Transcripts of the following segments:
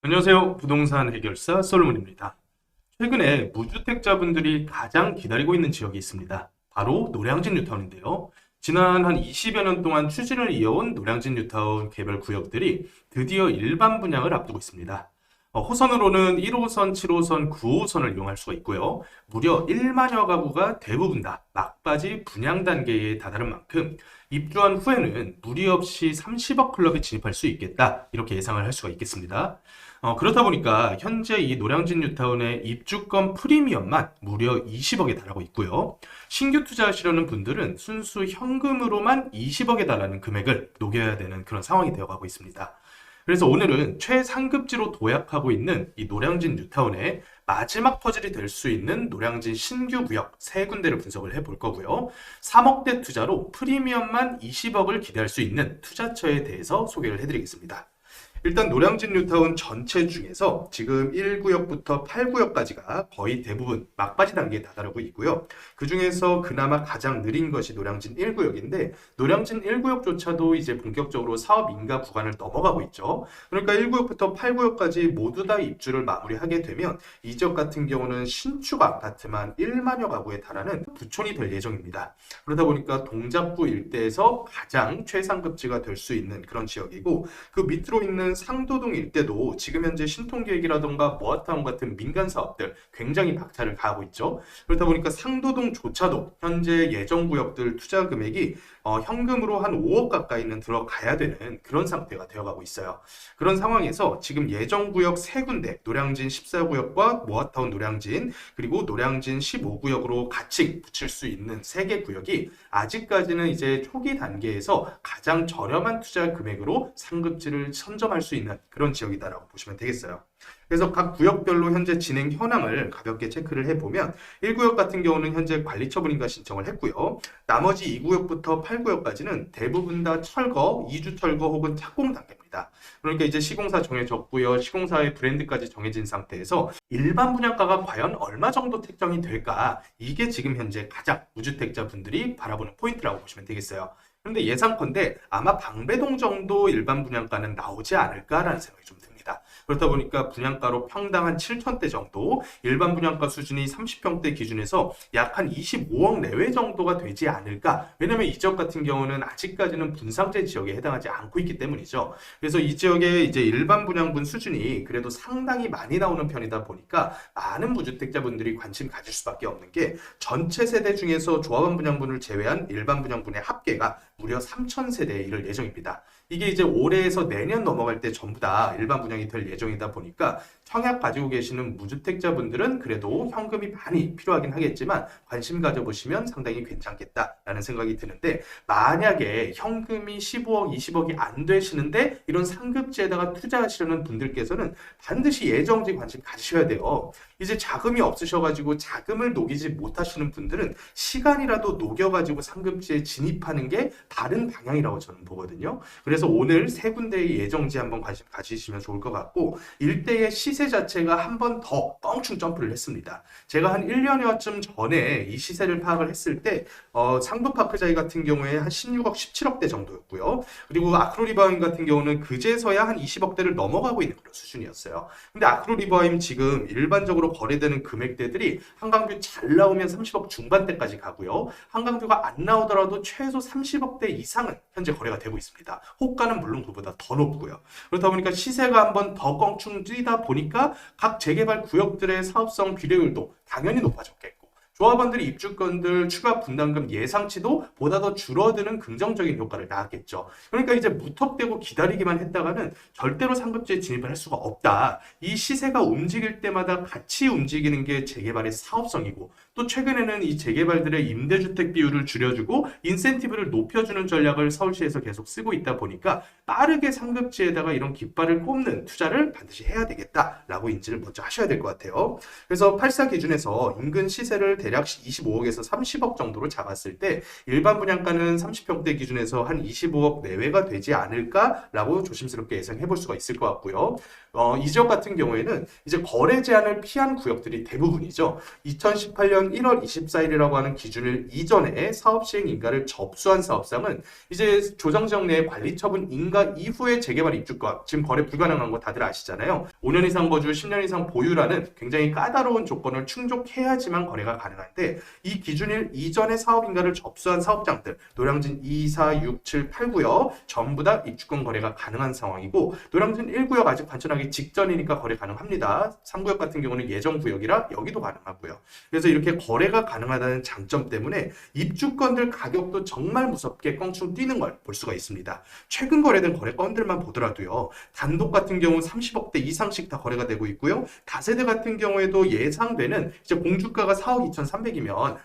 안녕하세요. 부동산 해결사 솔로몬입니다. 최근에 무주택자분들이 가장 기다리고 있는 지역이 있습니다. 바로 노량진 뉴타운인데요. 지난 한 20여 년 동안 추진을 이어온 노량진 뉴타운 개별 구역들이 드디어 일반 분양을 앞두고 있습니다. 호선으로는 1호선, 7호선, 9호선을 이용할 수가 있고요. 무려 1만여 가구가 대부분 다 막바지 분양 단계에 다다른 만큼 입주한 후에는 무리 없이 30억 클럽에 진입할 수 있겠다. 이렇게 예상을 할 수가 있겠습니다. 그렇다 보니까 현재 이 노량진 뉴타운의 입주권 프리미엄만 무려 20억에 달하고 있고요. 신규 투자하시려는 분들은 순수 현금으로만 20억에 달하는 금액을 녹여야 되는 그런 상황이 되어가고 있습니다. 그래서 오늘은 최상급지로 도약하고 있는 이 노량진 뉴타운의 마지막 퍼즐이 될 수 있는 노량진 신규 구역 세 군데를 분석을 해볼 거고요. 3억대 투자로 프리미엄만 20억을 기대할 수 있는 투자처에 대해서 소개를 해드리겠습니다. 일단 노량진 뉴타운 전체 중에서 지금 1구역부터 8구역까지가 거의 대부분 막바지 단계에 다다르고 있고요. 그 중에서 그나마 가장 느린 것이 노량진 1구역인데 노량진 1구역조차도 이제 본격적으로 사업 인가 구간을 넘어가고 있죠. 그러니까 1구역부터 8구역까지 모두 다 입주를 마무리하게 되면 이 지역 같은 경우는 신축 아파트만 1만여 가구에 달하는 부촌이 될 예정입니다. 그러다 보니까 동작구 일대에서 가장 최상급지가 될 수 있는 그런 지역이고 그 밑으로 있는 상도동 일대도 지금 현재 신통계획이라던가 모아타운 같은 민간 사업들 굉장히 박차를 가하고 있죠. 그렇다 보니까 상도동조차도 현재 예정구역들 투자 금액이 현금으로 한 5억 가까이는 들어가야 되는 그런 상태가 되어가고 있어요. 그런 상황에서 지금 예정구역 세 군데 노량진 14구역과 모아타운 노량진 그리고 노량진 15구역으로 같이 붙일 수 있는 세 개 구역이 아직까지는 이제 초기 단계에서 가장 저렴한 투자 금액으로 상급지를 선점할 수 있는 그런 지역이다라고 보시면 되겠어요. 그래서 각 구역별로 현재 진행 현황을 가볍게 체크를 해보면 1구역 같은 경우는 현재 관리처분인가 신청을 했고요. 나머지 2구역부터 8구역까지는 대부분 다 철거, 2주 철거 혹은 착공 단계입니다. 그러니까 이제 시공사 정해졌고요. 시공사의 브랜드까지 정해진 상태에서 일반 분양가가 과연 얼마 정도 책정이 될까? 이게 지금 현재 가장 무주택자 분들이 바라보는 포인트라고 보시면 되겠어요. 그런데 예상컨대 아마 방배동 정도 일반 분양가는 나오지 않을까라는 생각이 좀 듭니다. 그렇다 보니까 분양가로 평당 한 7천대 정도, 일반 분양가 수준이 30평대 기준에서 약 한 25억 내외 정도가 되지 않을까. 왜냐면 이 지역 같은 경우는 아직까지는 분상제 지역에 해당하지 않고 있기 때문이죠. 그래서 이 지역의 이제 일반 분양분 수준이 그래도 상당히 많이 나오는 편이다 보니까 많은 무주택자분들이 관심 가질 수밖에 없는 게 전체 세대 중에서 조합원 분양분을 제외한 일반 분양분의 합계가 무려 3,000세대에 이를 예정입니다. 이게 이제 올해에서 내년 넘어갈 때 전부 다 일반 분양이 될 예정이다 보니까 청약 가지고 계시는 무주택자분들은 그래도 현금이 많이 필요하긴 하겠지만 관심 가져보시면 상당히 괜찮겠다라는 생각이 드는데 만약에 현금이 15억, 20억이 안 되시는데 이런 상급지에다가 투자하시려는 분들께서는 반드시 예정지 관심 가지셔야 돼요. 이제 자금이 없으셔가지고 자금을 녹이지 못하시는 분들은 시간이라도 녹여가지고 상급지에 진입하는 게 다른 방향이라고 저는 보거든요. 그래서 오늘 세 군데의 예정지 한번 관심 가지시면 좋을 것 같고 일대의 시세 자체가 한 번 더 껑충 점프를 했습니다. 제가 한 1년여쯤 전에 이 시세를 파악을 했을 때 상도파크자이 같은 경우에 한 16억, 17억대 정도였고요. 그리고 아크로리바임 같은 경우는 그제서야 한 20억대를 넘어가고 있는 그런 수준이었어요. 근데 아크로리바임 지금 일반적으로 거래되는 금액대들이 한강뷰 잘 나오면 30억 중반대까지 가고요. 한강뷰가 안 나오더라도 최소 30억대 이상은 현재 거래가 되고 있습니다. 호가는 물론 그보다 더 높고요. 그렇다 보니까 시세가 한번 더 껑충 뛰다 보니까 각 재개발 구역들의 사업성 비례율도 당연히 높아졌겠고 조합원들이 입주권들 추가 분담금 예상치도 보다 더 줄어드는 긍정적인 효과를 낳았겠죠. 그러니까 이제 무턱대고 기다리기만 했다가는 절대로 상급지에 진입을 할 수가 없다. 이 시세가 움직일 때마다 같이 움직이는 게 재개발의 사업성이고 또 최근에는 이 재개발들의 임대주택 비율을 줄여주고 인센티브를 높여주는 전략을 서울시에서 계속 쓰고 있다 보니까 빠르게 상급지에다가 이런 깃발을 꼽는 투자를 반드시 해야 되겠다라고 인지를 먼저 하셔야 될 것 같아요. 그래서 84 기준에서 인근 시세를 대략 25억에서 30억 정도로 잡았을 때 일반 분양가는 30평대 기준에서 한 25억 내외가 되지 않을까라고 조심스럽게 예상해 볼 수가 있을 것 같고요. 이 지역 같은 경우에는 이제 거래 제한을 피한 구역들이 대부분이죠. 2018년 1월 24일이라고 하는 기준일 이전에 사업 시행 인가를 접수한 사업상은 이제 조정지역 내 관리 처분 인가 이후에 재개발 입주권, 지금 거래 불가능한 거 다들 아시잖아요. 5년 이상 거주, 10년 이상 보유라는 굉장히 까다로운 조건을 충족해야지만 거래가 가능한데 이 기준일 이전에 사업 인가를 접수한 사업장들, 노량진 2, 4, 6, 7, 8구역 전부 다 입주권 거래가 가능한 상황이고 노량진 1구역 아직 관철하기 직전이니까 거래 가능합니다. 3구역 같은 경우는 예정 구역이라 여기도 가능하고요. 그래서 이렇게 거래가 가능하다는 장점 때문에 입주권들 가격도 정말 무섭게 껑충 뛰는 걸 볼 수가 있습니다. 최근 거래된 거래건들만 보더라도요. 단독 같은 경우 30억대 이상씩 다 거래가 되고 있고요. 다세대 같은 경우에도 예상되는 이제 공주가가 4억 2,300이면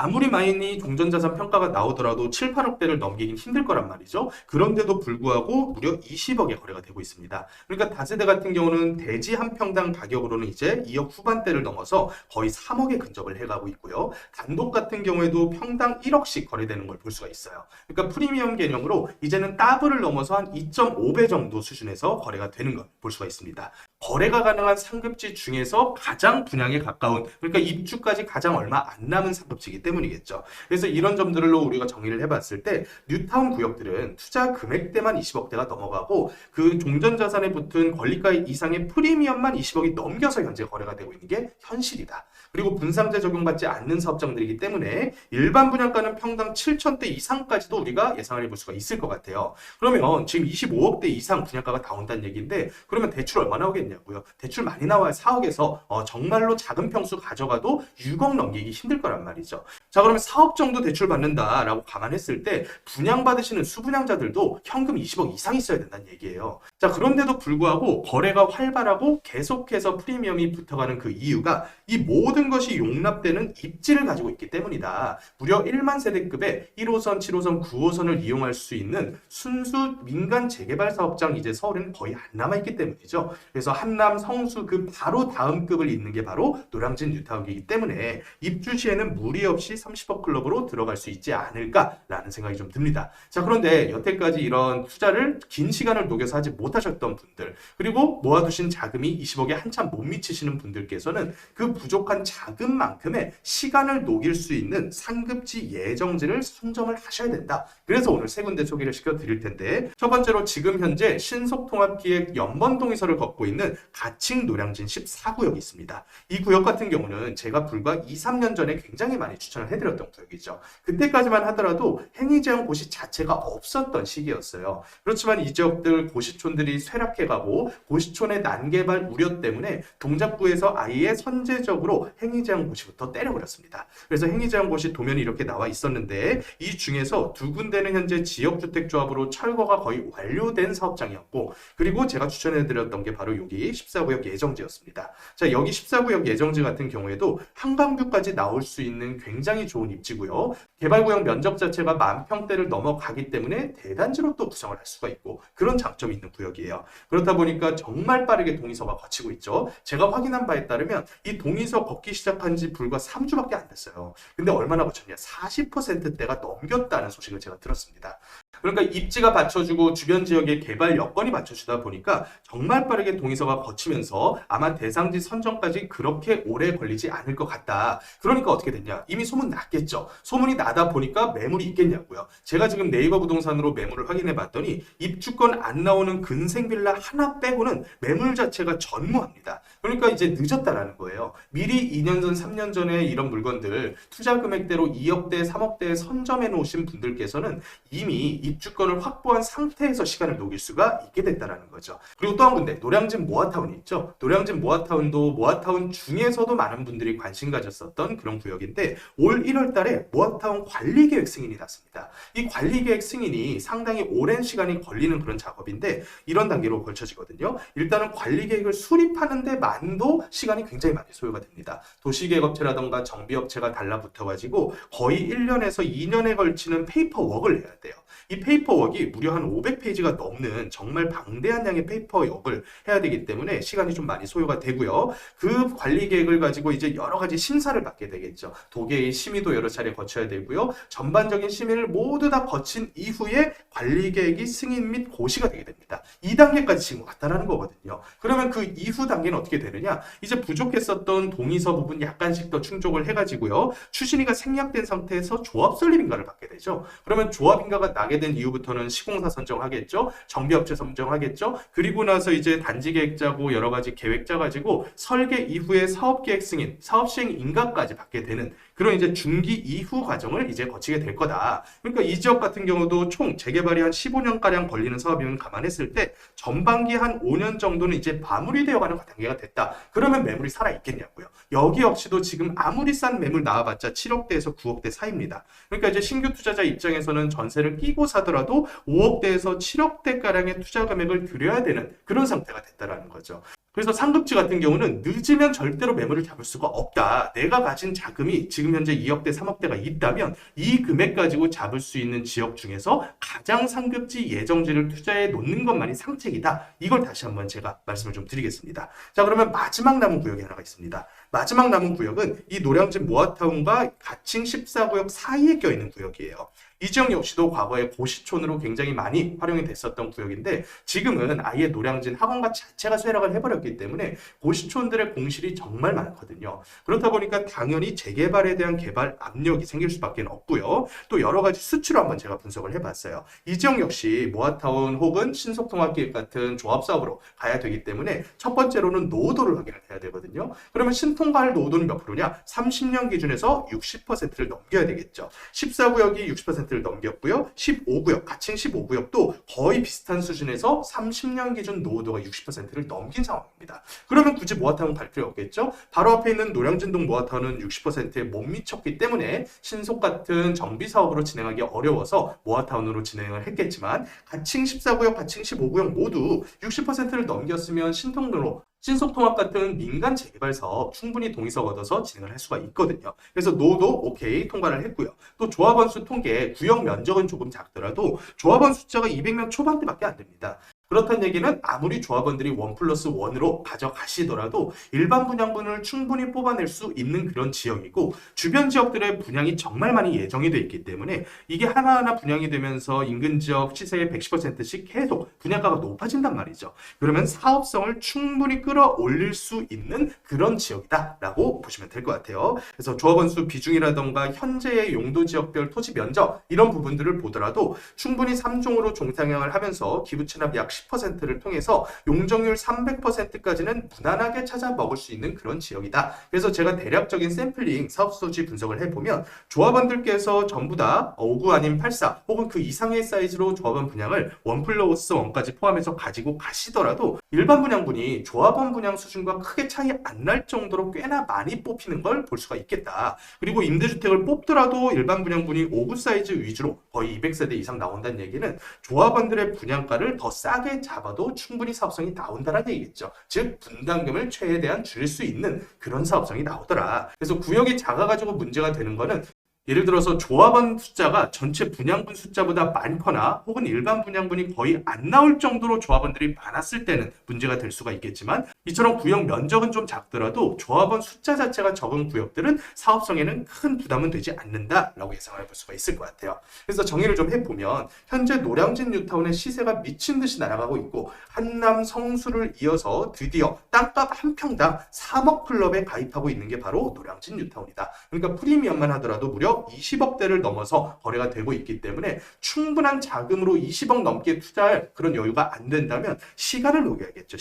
아무리 많이 종전자산 평가가 나오더라도 7, 8억대를 넘기긴 힘들 거란 말이죠. 그런데도 불구하고 무려 20억에 거래가 되고 있습니다. 그러니까 다세대 같은 경우는 대지 한 평당 가격으로는 이제 2억 후반대를 넘어서 거의 3억에 근접을 해가고 있고요. 단독 같은 경우에도 평당 1억씩 거래되는 걸 볼 수가 있어요. 그러니까 프리미엄 개념으로 이제는 더블을 넘어서 한 2.5배 정도 수준에서 거래가 되는 걸 볼 수가 있습니다. 거래가 가능한 상급지 중에서 가장 분양에 가까운, 그러니까 입주까지 가장 얼마 안 남은 상급지이기 때문이겠죠. 그래서 이런 점들로 우리가 정의를 해봤을 때 뉴타운 구역들은 투자 금액대만 20억대가 넘어가고 그 종전자산에 붙은 권리가 이상의 프리미엄만 20억이 넘겨서 현재 거래가 되고 있는 게 현실이다. 그리고 분상제 적용받지 않는 사업장들이기 때문에 일반 분양가는 평당 7천대 이상까지도 우리가 예상을 해볼 수가 있을 것 같아요. 그러면 지금 25억대 이상 분양가가 나온다는 얘기인데 그러면 대출 얼마 나오겠냐고요. 대출 많이 나와야 4억에서 정말로 작은 평수 가져가도 6억 넘기기 힘들 거란 말이죠. 자, 그러면 4억 정도 대출 받는다라고 감안했을 때 분양받으시는 수분양자들도 현금 20억 이상 있어야 된다는 얘기예요. 자, 그런데도 불구하고 거래가 활발하고 계속해서 프리미엄이 붙어가는 그 이유가 이 모든 것이 용납되는 입지를 가지고 있기 때문이다. 무려 1만 세대급의 1호선, 7호선, 9호선을 이용할 수 있는 순수 민간 재개발 사업장 이제 서울에는 거의 안 남아있기 때문이죠. 그래서 한남, 성수 그 바로 다음 급을 잇는 게 바로 노량진 뉴타운이기 때문에 입주 시에는 무리 없이 30억 클럽으로 들어갈 수 있지 않을까라는 생각이 좀 듭니다. 자, 그런데 여태까지 이런 투자를 긴 시간을 녹여서 하지 못하셨던 분들, 그리고 모아두신 자금이 20억에 한참 못 미치시는 분들께서는 그 부족한 자금만큼의 시간을 녹일 수 있는 상급지 예정지를 선점을 하셔야 된다. 그래서 오늘 세 군데 소개를 시켜드릴 텐데 첫 번째로 지금 현재 신속통합기획 연번동의서를 걷고 있는 가칭 노량진 14구역이 있습니다. 이 구역 같은 경우는 제가 불과 2, 3년 전에 굉장히 많이 추천을 해드렸던 구역이죠. 그때까지만 하더라도 행위제한 고시 자체가 없었던 시기였어요. 그렇지만 이 지역들 고시촌들이 쇠락해가고 고시촌의 난개발 우려 때문에 동작구에서 아예 선제적으로 행위제한 고시부터 때려버렸습니다. 그래서 행위제한 고시 도면이 이렇게 나와 있었는데 이 중에서 두 군데는 현재 지역주택조합으로 철거가 거의 완료된 사업장이었고 그리고 제가 추천해드렸던 게 바로 여기 14구역 예정지였습니다. 자, 여기 14구역 예정지 같은 경우에도 한강뷰까지 나올 수 있는 굉장히 좋은 입지고요. 개발구역 면적 자체가 10,000평대를 넘어가기 때문에 대단지로 또 구성을 할 수가 있고 그런 장점이 있는 구역이에요. 그렇다 보니까 정말 빠르게 동의서가 거치고 있죠. 제가 확인한 바에 따르면 이 동의서 걷기 시작한 지 불과 3주밖에 안 됐어요. 근데 얼마나 거쳤냐? 40%대가 넘겼다는 소식을 제가 들었습니다. 그러니까 입지가 받쳐주고 주변 지역의 개발 여건이 받쳐주다 보니까 정말 빠르게 동의서가 거치면서 아마 대상지 선정까지 그렇게 오래 걸리지 않을 것 같다. 그러니까 어떻게 됐냐? 이미 소문 났겠죠. 소문이 나다 보니까 매물이 있겠냐고요. 제가 지금 네이버 부동산으로 매물을 확인해 봤더니 입주권 안 나오는 근생 빌라 하나 빼고는 매물 자체가 전무합니다. 그러니까 이제 늦었다라는 거예요. 미리 2년 전, 3년 전에 이런 물건들 투자 금액대로 2억대, 3억대에 선점해 놓으신 분들께서는 이미 입주권을 확보한 상태에서 시간을 녹일 수가 있게 됐다는 거죠. 그리고 또 한 군데 노량진 모아타운이 있죠. 노량진 모아타운도 모아타운 중에서도 많은 분들이 관심 가졌었던 그런 구역인데 올 1월 달에 모아타운 관리계획 승인이 났습니다. 이 관리계획 승인이 상당히 오랜 시간이 걸리는 그런 작업인데 이런 단계로 걸쳐지거든요. 일단은 관리계획을 수립하는 데만도 시간이 굉장히 많이 소요가 됩니다. 도시계획업체라던가 정비업체가 달라붙어가지고 거의 1년에서 2년에 걸치는 페이퍼워크를 해야 돼요. 이 이 페이퍼웍이 무려 한 500페이지가 넘는 정말 방대한 양의 페이퍼웍을 해야 되기 때문에 시간이 좀 많이 소요가 되고요. 그 관리 계획을 가지고 이제 여러 가지 심사를 받게 되겠죠. 도계의 심의도 여러 차례 거쳐야 되고요. 전반적인 심의를 모두 다 거친 이후에 관리 계획이 승인 및 고시가 되게 됩니다. 2단계까지 지금 왔다라는 거거든요. 그러면 그 이후 단계는 어떻게 되느냐? 이제 부족했었던 동의서 부분 약간씩 더 충족을 해가지고요. 추진위가 생략된 상태에서 조합 설립인가를 받게 되죠. 그러면 조합인가가 나게 된 이후부터는 시공사 선정하겠죠. 정비업체 선정하겠죠. 그리고 나서 이제 단지 계획 짜고 여러 가지 계획 짜가지고 설계 이후에 사업 계획 승인, 사업 시행 인가까지 받게 되는 그런 이제 중기 이후 과정을 이제 거치게 될 거다. 그러니까 이 지역 같은 경우도 총 재개발이 한 15년가량 걸리는 사업이면 감안했을 때 전반기 한 5년 정도는 이제 마무리되어가는 단계가 됐다. 그러면 매물이 살아있겠냐고요. 여기 역시도 지금 아무리 싼 매물 나와봤자 7억대에서 9억대 사이입니다. 그러니까 이제 신규 투자자 입장에서는 전세를 끼고 사더라도 5억대에서 7억대가량의 투자 금액을 들여야 되는 그런 상태가 됐다라는 거죠. 그래서 상급지 같은 경우는 늦으면 절대로 매물을 잡을 수가 없다. 내가 가진 자금이 지금 현재 2억대, 3억대가 있다면 이 금액 가지고 잡을 수 있는 지역 중에서 가장 상급지 예정지를 투자해 놓는 것만이 상책이다. 이걸 다시 한번 제가 말씀을 좀 드리겠습니다. 자, 그러면 마지막 남은 구역이 하나가 있습니다. 마지막 남은 구역은 이 노량진 모아타운과 가칭 14구역 사이에 껴있는 구역이에요. 이 지역 역시도 과거에 고시촌으로 굉장히 많이 활용이 됐었던 구역인데 지금은 아예 노량진 학원가 자체가 쇠락을 해버렸기 때문에 고시촌들의 공실이 정말 많거든요. 그렇다 보니까 당연히 재개발에 대한 개발 압력이 생길 수밖에 없고요. 또 여러 가지 수치로 한번 제가 분석을 해봤어요. 이 지역 역시 모아타운 혹은 신속통합기획 같은 조합사업으로 가야 되기 때문에 첫 번째로는 노후도를 확인을 해야 되거든요. 그러면 신통과할 노후도는 몇 프로냐? 30년 기준에서 60%를 넘겨야 되겠죠. 14구역이 60%를 넘겼고요. 15구역, 가칭 15구역도 거의 비슷한 수준에서 30년 기준 노후도가 60%를 넘긴 상황입니다. 그러면 굳이 모아타운 갈 필요 없겠죠? 바로 앞에 있는 노량진동 모아타운은 60%에 못 미쳤기 때문에 신속 같은 정비 사업으로 진행하기 어려워서 모아타운으로 진행을 했겠지만 가칭 14구역, 가칭 15구역 모두 60%를 넘겼으면 신통로로 신속통합 같은 민간 재개발 사업 충분히 동의서 얻어서 진행을 할 수가 있거든요. 그래서 노도 오케이 통과를 했고요. 또 조합원 수 통계 구역 면적은 조금 작더라도 조합원 숫자가 200명 초반대밖에 안 됩니다. 그렇다는 얘기는 아무리 조합원들이 1+1으로 가져가시더라도 일반 분양분을 충분히 뽑아낼 수 있는 그런 지역이고 주변 지역들의 분양이 정말 많이 예정이 돼 있기 때문에 이게 하나하나 분양이 되면서 인근 지역 시세의 110%씩 계속 분양가가 높아진단 말이죠. 그러면 사업성을 충분히 끌어올릴 수 있는 그런 지역이다라고 보시면 될 것 같아요. 그래서 조합원 수 비중이라던가 현재의 용도 지역별 토지 면적 이런 부분들을 보더라도 충분히 3종으로 종상향을 하면서 기부 체납 약 10%를 통해서 용적률 300%까지는 무난하게 찾아 먹을 수 있는 그런 지역이다. 그래서 제가 대략적인 샘플링 사업 소지 분석을 해보면 조합원들께서 전부 다 59 아닌 84 혹은 그 이상의 사이즈로 조합원 분양을 1+1까지 포함해서 가지고 가시더라도 일반 분양분이 조합원 분양 수준과 크게 차이 안 날 정도로 꽤나 많이 뽑히는 걸 볼 수가 있겠다. 그리고 임대주택을 뽑더라도 일반 분양분이 59 사이즈 위주로 거의 200세대 이상 나온다는 얘기는 조합원들의 분양가를 더 싸게 잡아도 충분히 사업성이 나온다는 얘기겠죠. 즉 분담금을 최대한 줄일 수 있는 그런 사업성이 나오더라. 그래서 구역이 작아가지고 문제가 되는 거는 예를 들어서 조합원 숫자가 전체 분양분 숫자보다 많거나 혹은 일반 분양분이 거의 안 나올 정도로 조합원들이 많았을 때는 문제가 될 수가 있겠지만 이처럼 구역 면적은 좀 작더라도 조합원 숫자 자체가 적은 구역들은 사업성에는 큰 부담은 되지 않는다라고 예상을 해볼 수가 있을 것 같아요. 그래서 정리를 좀 해보면 현재 노량진 뉴타운의 시세가 미친 듯이 날아가고 있고 한남 성수를 이어서 드디어 땅값 한 평당 3억 클럽에 가입하고 있는 게 바로 노량진 뉴타운이다. 그러니까 프리미엄만 하더라도 무려 20억대를 넘어서 거래가 되고 있기 때문에 충분한 자금으로 20억 넘게 투자할 그런 여유가 안 된다면 시간을 녹여야겠죠.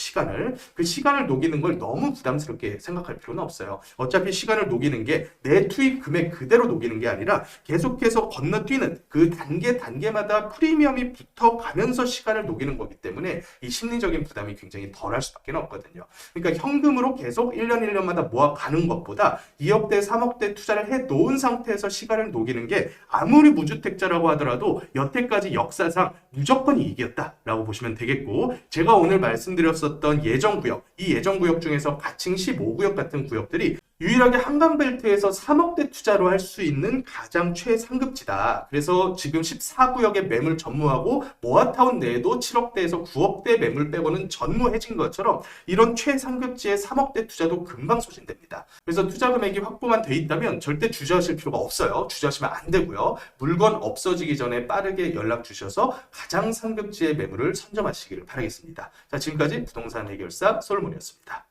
그 시간을 녹이는 걸 너무 부담스럽게 생각할 필요는 없어요. 어차피 시간을 녹이는 게 내 투입 금액 그대로 녹이는 게 아니라 계속해서 건너뛰는 그 단계마다 프리미엄이 붙어가면서 시간을 녹이는 거기 때문에 이 심리적인 부담이 굉장히 덜할 수밖에 없거든요. 그러니까 현금으로 계속 1년 1년마다 모아가는 것보다 2억대 3억대 투자를 해놓은 상태에서 시간을 녹이는 게 아무리 무주택자라고 하더라도 여태까지 역사상 무조건 이익이었다라고 보시면 되겠고 제가 오늘 말씀드렸었던 예정구역, 이 예정구역 중에서 가칭 15구역 같은 구역들이 유일하게 한강벨트에서 3억대 투자로 할 수 있는 가장 최상급지다. 그래서 지금 14구역에 매물 전무하고 모아타운 내에도 7억대에서 9억대 매물 빼고는 전무해진 것처럼 이런 최상급지의 3억대 투자도 금방 소진됩니다. 그래서 투자 금액이 확보만 돼 있다면 절대 주저하실 필요가 없어요. 주저하시면 안 되고요. 물건 없어지기 전에 빠르게 연락 주셔서 가장 상급지의 매물을 선점하시기를 바라겠습니다. 자, 지금까지 부동산 해결사 솔로몬이었습니다.